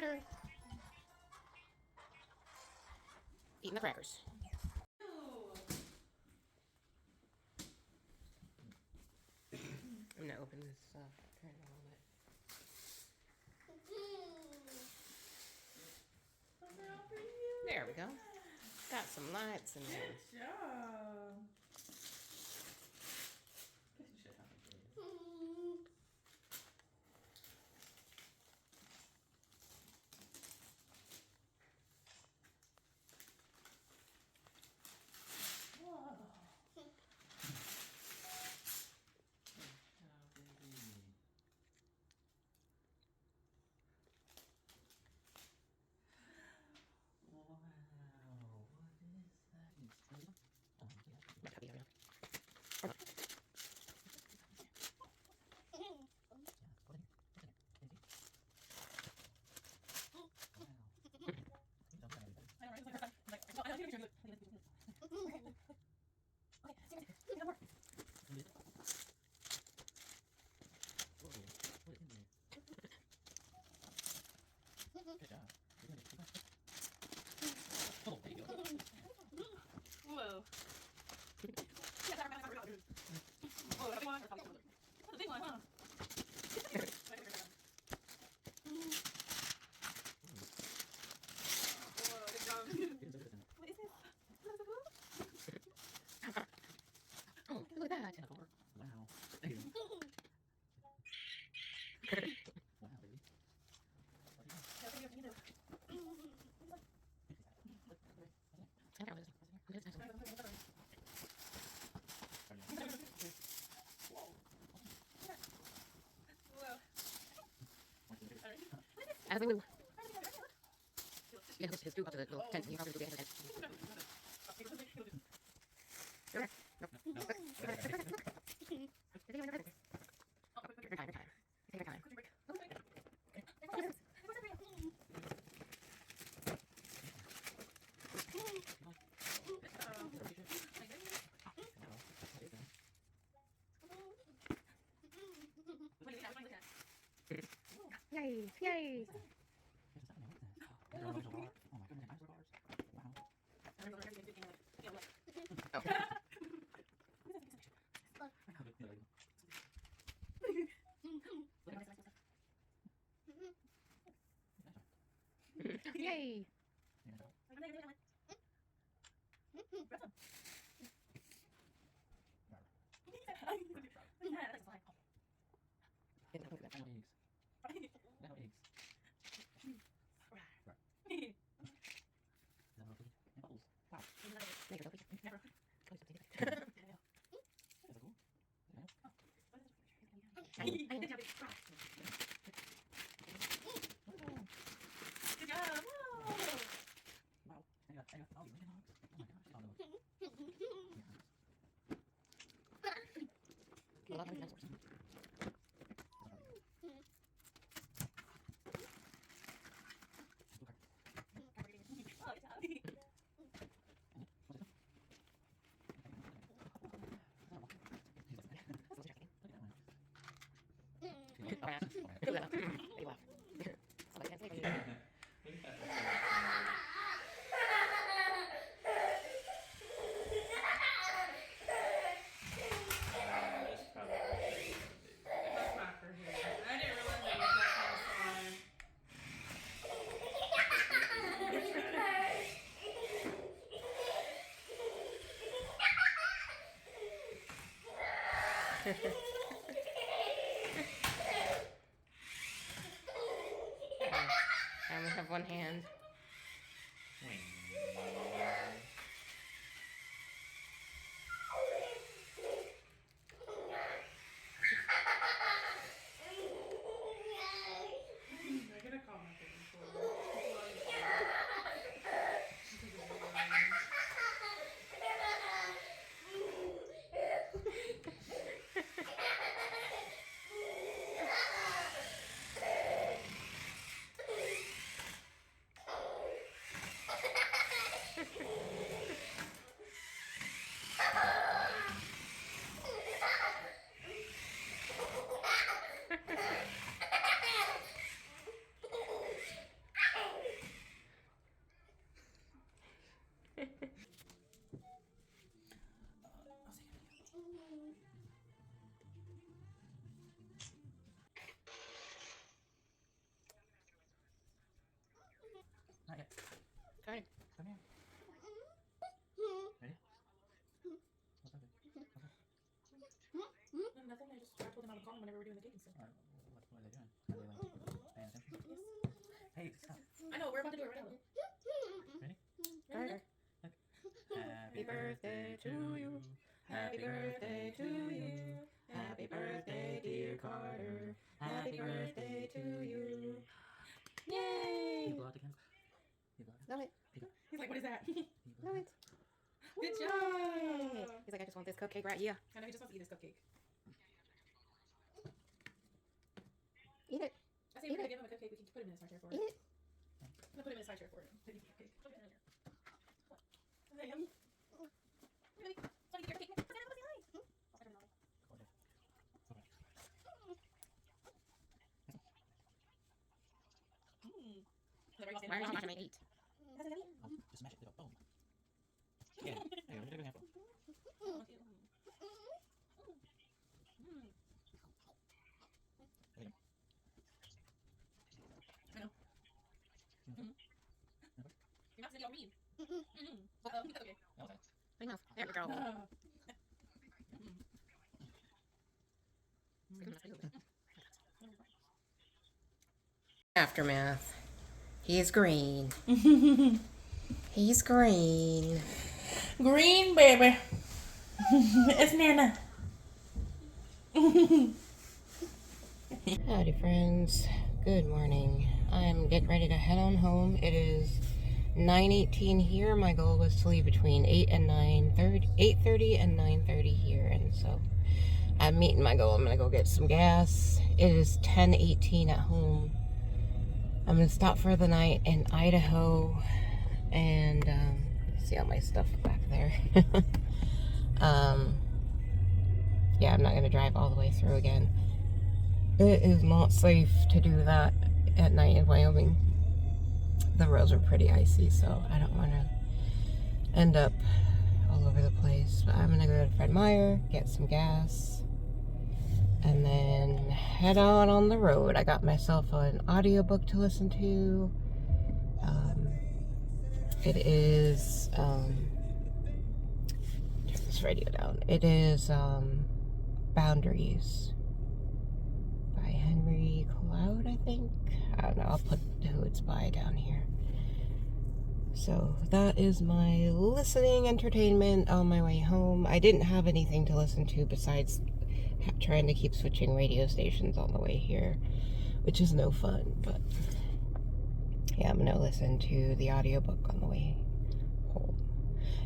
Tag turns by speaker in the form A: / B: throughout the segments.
A: hurry. Eating the crackers. I'm gonna open this turn it a little bit. There we go. Got some lights in there.
B: Good job.
C: Good job. Oh, there you go.
B: Whoa. Oh, the big one? Oh, the big one, huh? Whoa, good job. What is this? That's so cool.
A: Oh, look at that.
C: Wow. There you go. Wow, baby.
B: Whoa.
A: As they move. Yeah, his scoop up to the little tent. You probably do the tent. Sure. Nope.
C: No.
A: Take your time. Take your time. Yay! Yay!
C: Oh my goodness, dinosaur bars. Wow.
A: Yay!
C: Eggs. No eggs. No apples. Wow.
A: There you go.
B: Never.
C: That's so cool. Yeah.
B: Good job.
C: Wow. I got all the Lincoln Logs. Oh my gosh. All those.
A: A lot of dinosaurs.
B: Oh, good job. That's not for him. I didn't realize that was that kind of slime.
A: I only have one hand.
B: They're gonna call my baby for you. the cake and stuff.
C: What are they doing? Are they like paying attention? Hey, stop.
B: I know, we're about to do it right now.
C: Ready?
A: Carter.
C: Happy birthday to you. Happy birthday to you. Happy birthday, dear Carter. Happy birthday to you.
A: Yay!
C: You blow out the candle. You blow it out.
A: Love it.
B: He's like, what is that?
C: You blow
A: Love
C: it
A: it.
B: Good
A: Yay.
B: job.
A: He's like, I just want this cupcake right here.
B: I know he just wants to eat his cupcake.
A: Eat it.
B: I say we're gonna give him a cupcake. We can put him in his high chair for it.
A: Eat it.
B: I'm gonna put him in his high chair for it. Put him in the cupcake. Put him in there. Is that yummy? Really? So you get your cake. What's that? What's the eye? I don't know.
A: Why are you not make 8?
B: That's a yummy.
C: Oh, just smash it. Boom. Yeah. There you go. Take a handful.
B: I know. You're not sitting on me. Okay.
C: That was it.
A: Bring mouth. There we go. Aftermath. He's green. He's green.
B: Green baby. It's Nana.
A: Howdy friends. Good morning. I'm getting ready to head on home. It is 9:18 here. My goal was to leave between 8 and 9:30, 8:30 and 9:30 here, and so I'm meeting my goal. I'm gonna go get some gas. It is 10:18 at home. I'm gonna stop for the night in Idaho, and see all my stuff back there. Yeah, I'm not gonna drive all the way through again. It is not safe to do that at night in Wyoming. The roads are pretty icy, so I don't want to end up all over the place. But I'm gonna go to Fred Meyer, get some gas, and then head on the road. I got myself an audiobook to listen to. It is turn this radio down. It is Boundaries by Henry Cloud, I think. I don't know, I'll put who it's by down here. So that is my listening entertainment on my way home. I didn't have anything to listen to besides trying to keep switching radio stations on the way here, which is no fun, but yeah, I'm gonna listen to the audiobook on the way home.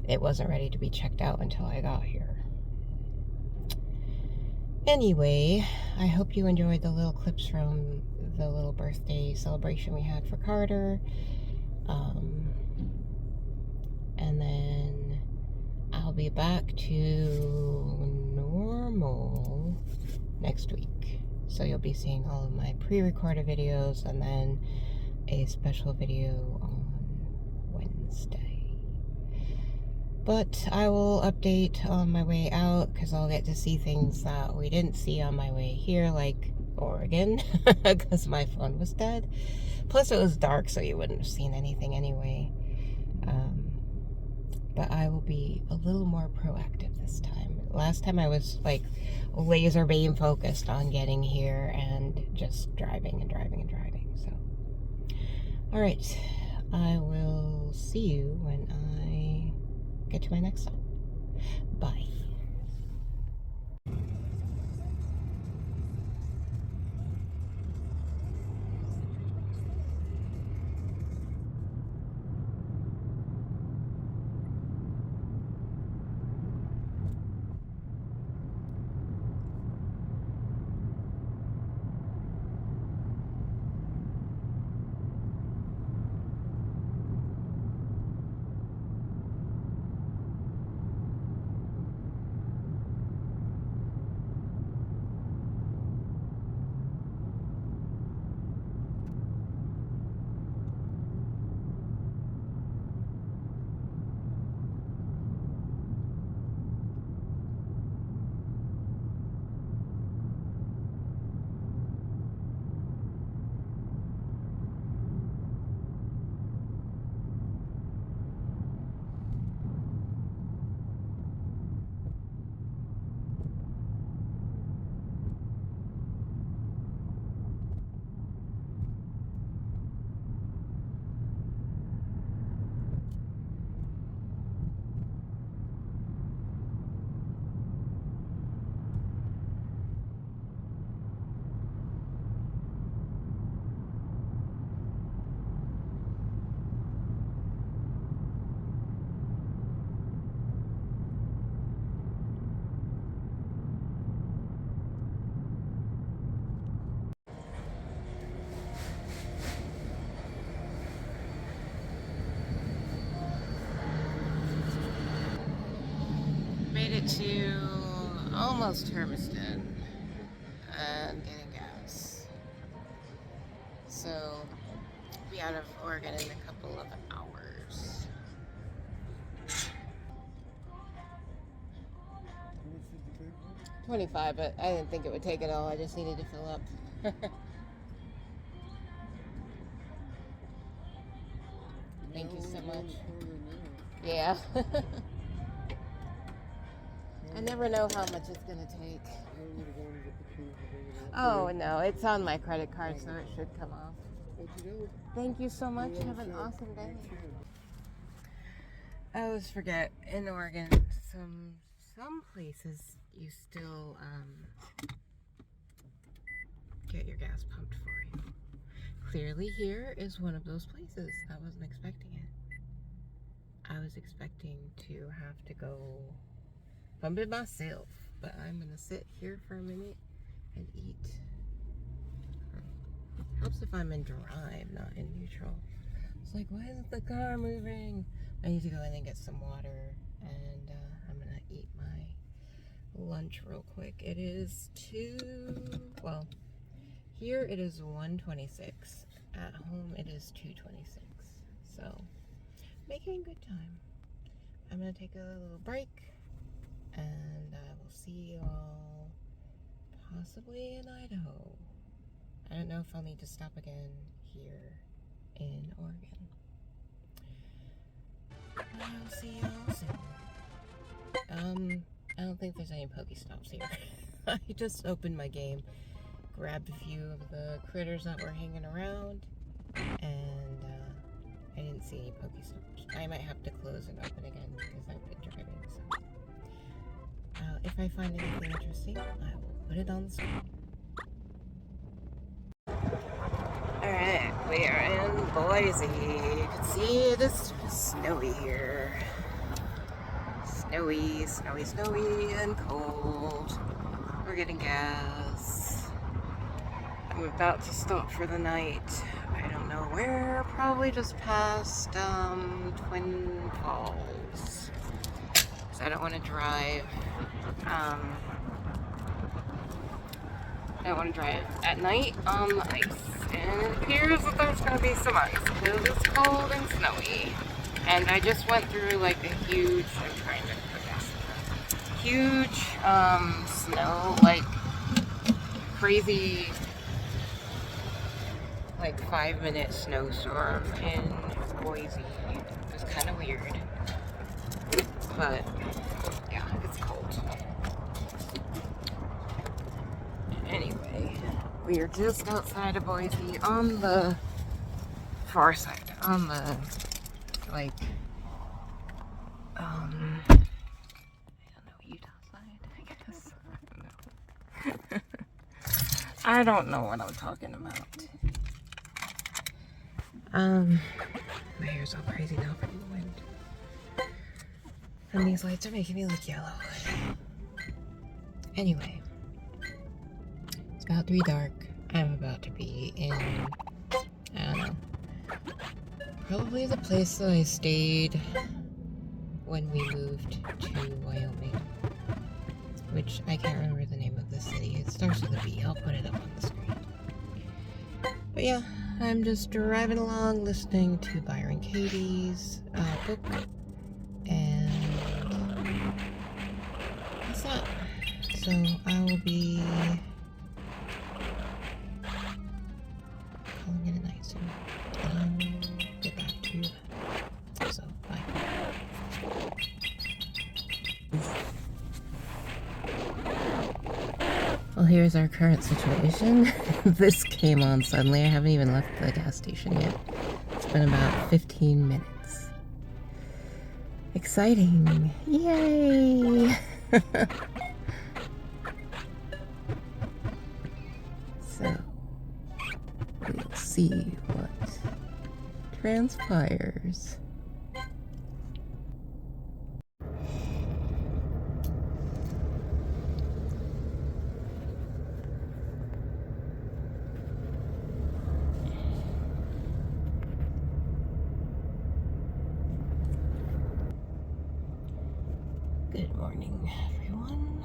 A: It wasn't ready to be checked out until I got here. Anyway, I hope you enjoyed the little clips from the little birthday celebration we had for Carter. And then I'll be back to normal next week. So you'll be seeing all of my pre-recorded videos and then a special video on Wednesday. But I will update on my way out because I'll get to see things that we didn't see on my way here, like Oregon, because my phone was dead. Plus it was dark, so you wouldn't have seen anything anyway. But I will be a little more proactive this time. Last time I was like laser beam focused on getting here and just driving and driving and driving. So, all right, I will see you when I get to my next stop. Bye. it to almost Hermiston and getting gas. So, be out of Oregon in a couple of hours. 25, but I didn't think it would take it all. I just needed to fill up. Thank you so much. Yeah. I never know how much it's going to take. Oh, no. It's on my credit card, so it should come off. Thank you so much. Have an awesome day. I always forget, in Oregon, some places you still get your gas pumped for you. Clearly here is one of those places. I wasn't expecting it. I was expecting to have to go pump it myself, but I'm gonna sit here for a minute and eat. Helps if I'm in drive, not in neutral. It's like, why isn't the car moving? I need to go in and get some water, and I'm gonna eat my lunch real quick. It is well, here it is 1:26. At home it is 2:26. So, making good time. I'm gonna take a little break, and I will see you all possibly in Idaho. I don't know if I'll need to stop again here in Oregon. I'll see you all soon. I don't think there's any Pokestops here. I just opened my game, grabbed a few of the critters that were hanging around, and I didn't see any Pokestops. I might have to close and open again because I've been driving. So, if I find anything interesting, I will put it on the screen. Alright, we are in Boise. You can see it is snowy here. Snowy, snowy, snowy, and cold. We're getting gas. I'm about to stop for the night. I don't know where, probably just past Twin Falls. Because I don't want to drive. I don't want to drive at night on the ice. And it appears that there's going to be some ice because it's cold and snowy. And I just went through like a huge, I'm trying to put gas in there, huge snow, like crazy, like 5-minute snowstorm in Boise. It was kind of weird. But yeah, it's cold. Anyway, we are just outside of Boise on the far side, on the, like, I don't know, Utah side, I guess. I don't know. I don't know what I'm talking about. My hair's all crazy now from the wind. And these lights are making me look yellow. Anyway. It's about to be dark. I'm about to be in, I don't know, probably the place that I stayed when we moved to Wyoming, which I can't remember the name of the city. It starts with a B. I'll put it up on the screen. But yeah, I'm just driving along listening to Byron Katie's book, and that's that. So I will be calling it a night soon. I will get back to you. So, bye. Well, here's our current situation. This came on suddenly. I haven't even left the gas station yet. It's been about 15 minutes. Exciting! Yay! So, we'll see what transpires. Good morning, everyone.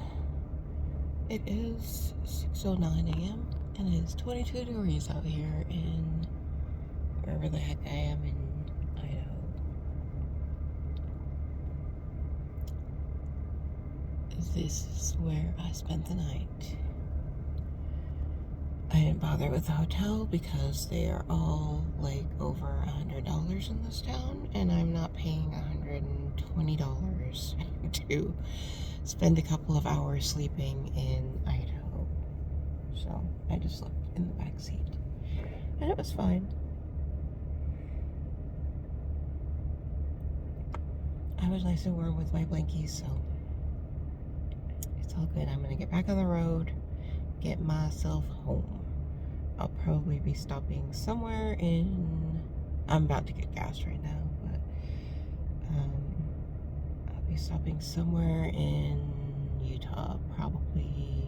A: It is 6:09 a.m. and it is 22 degrees out here in wherever the heck I am in Idaho. This is where I spent the night. I didn't bother with the hotel because they are all like over $100 in this town, and I'm not paying $120 to spend a couple of hours sleeping in Idaho. So I just slept in the back seat, and it was fine. I was nice and warm with my blankies, so it's all good. I'm gonna get back on the road, get myself home. I'll probably be stopping somewhere in... I'm about to get gas right now, but I'll be stopping somewhere in Utah, probably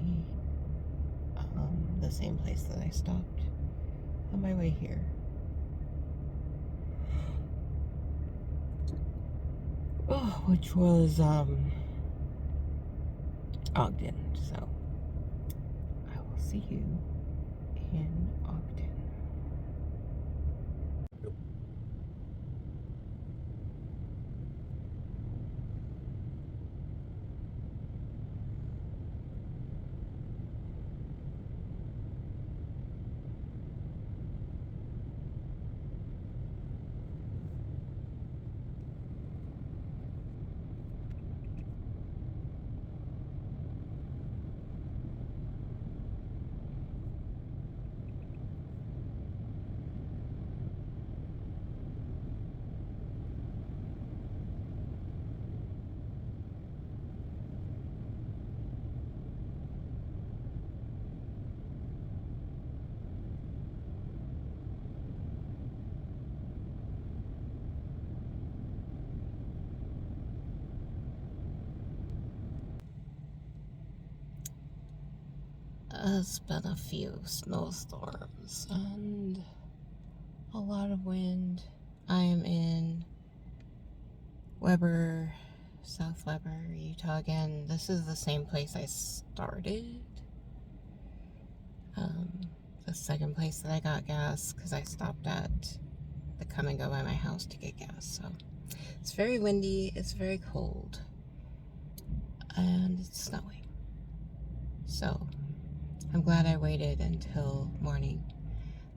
A: the same place that I stopped on my way here. Oh, which was Ogden, so I will see you in Ogden. It's been a few snowstorms and a lot of wind. I am in Weber, South Weber, Utah again. This is the same place I started. The second place that I got gas, because I stopped at the come and go by my house to get gas. So it's very windy, it's very cold, and it's snowing. So I'm glad I waited until morning.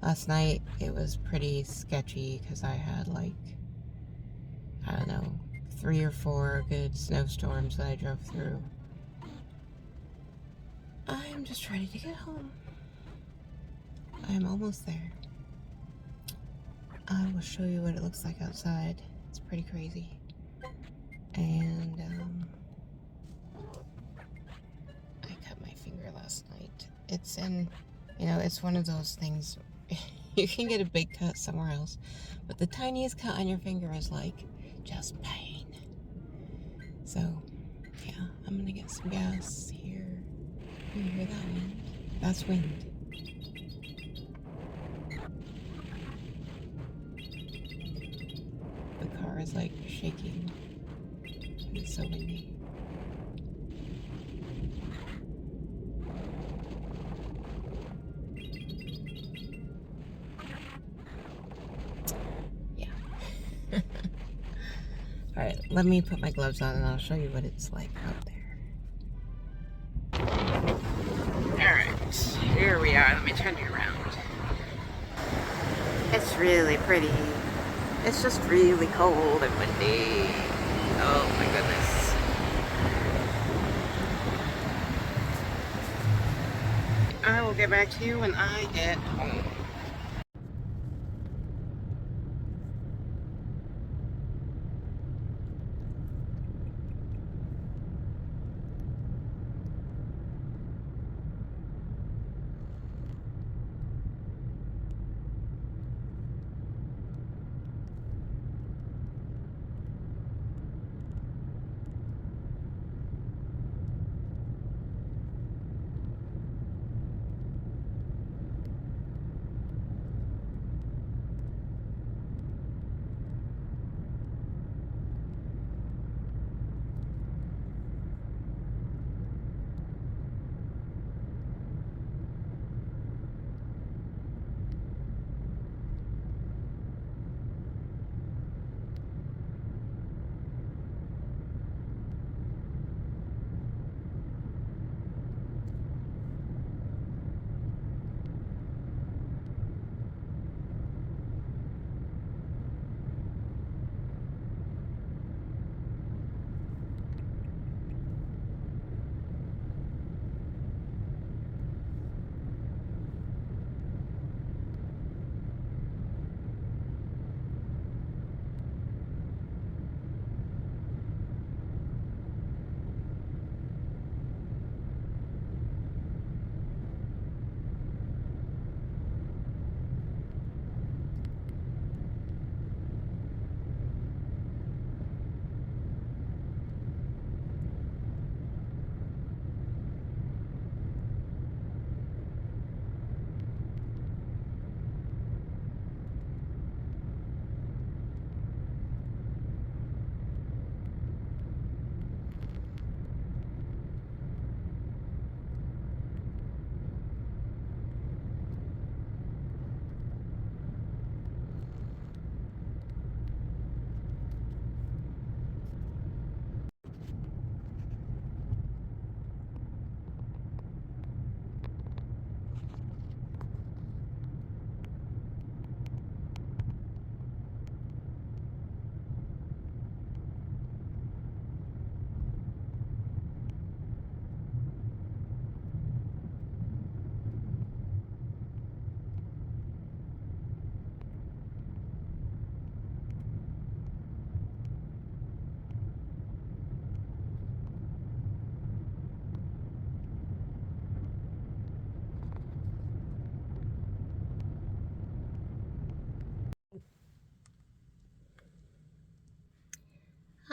A: Last night it was pretty sketchy because I had like, I don't know, 3 or 4 good snowstorms that I drove through. I'm just ready to get home. I'm almost there. I will show you what it looks like outside. It's pretty crazy. And I cut my finger last night. It's in, it's one of those things. You can get a big cut somewhere else, but the tiniest cut on your finger is like just pain. So yeah, I'm gonna get some gas here. You hear that wind? That's wind. The car is like shaking. It's so windy. Alright, let me put my gloves on and I'll show you what it's like out there. Alright, here we are. Let me turn you around. It's really pretty. It's just really cold and windy. Oh my goodness. I will get back to you when I get home.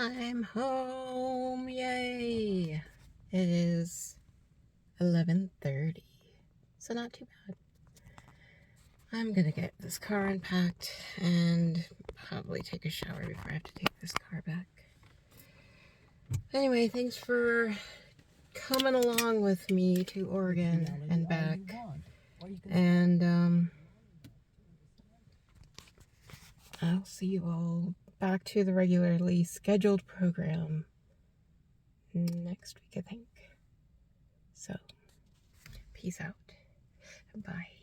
A: I'm home, yay! It is 11:30, so not too bad. I'm gonna get this car unpacked and probably take a shower before I have to take this car back. Anyway, thanks for coming along with me to Oregon and back. And I'll see you all back to the regularly scheduled program next week, I think. So, peace out. Bye.